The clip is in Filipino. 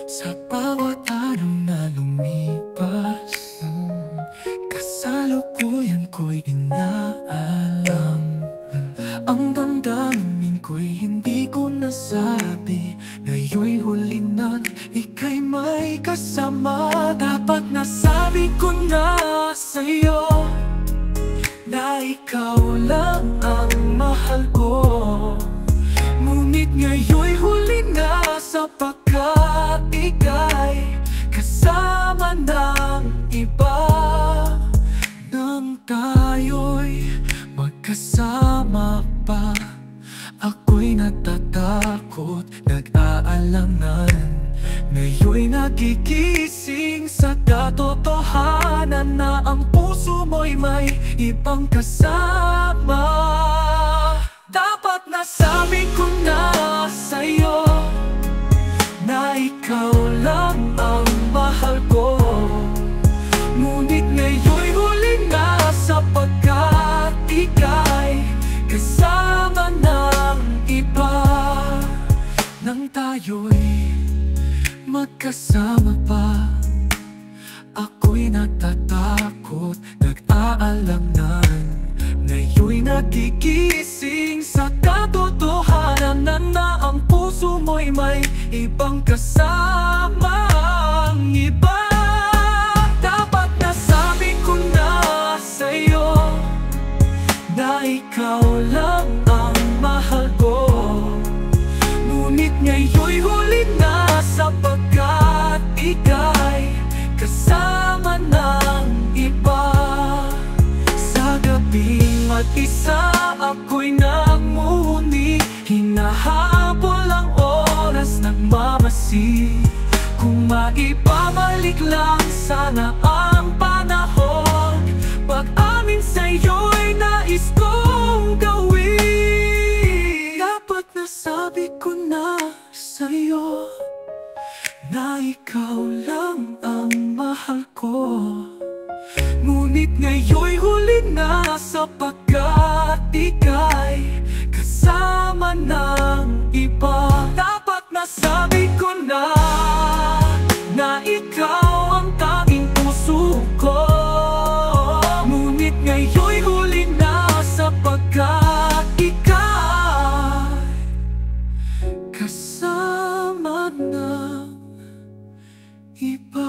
Sa bawat araw na lumipas, kasalukuyan ko'y inaalam. Ang damdamin ko'y hindi ko nasabi. Ngayon'y huli na't ika'y may kasama. Dapat nasabi ko na sa'yo na ikaw lang ang mahal ko. Ngunit ngayon'y huli na, sapagkat ika'y kasama ng iba. Nang tayo'y magkasama pa, ako'y natatakot, nag-aalangan. Ngayon'y nagigising sa katotohanan na ang puso mo'y may ibang kasama. Dapat nasabi ko na sa'yo na ikaw lang ang mahal ko. Ngunit ngayon'y huli na, sapagkat ika'y kasama ng iba. Nang tayo'y magkasama pa, ako'y natatakot, nag-aalangan. Ngayon'y nagigising sa katotohanan na ang puso mo'y may ibang kasama ang iba. Dapat nasabi ko na sa'yo na ikaw lang ang mahal ko. Ngunit ngayon'y huli na, sapagkat ika'y kasama ng iba. Sa gabing mag-isa ako'y nagmumuni, hinahabol ang oras nagmamasid. Kung maibabalik lang sana ang panahon, pag-amin sa'yo'y nais kong gawin. Dapat nasabi ko na sa'yo na ikaw lang ang mahal ko. Ngunit ngayon'y huli na, sapagkat ika'y kasama ng iba. Dapat nasabi ko na ikaw ang tanging puso ko. Ngunit ngayon'y huli na, sapagkat ika'y kasama ng iba.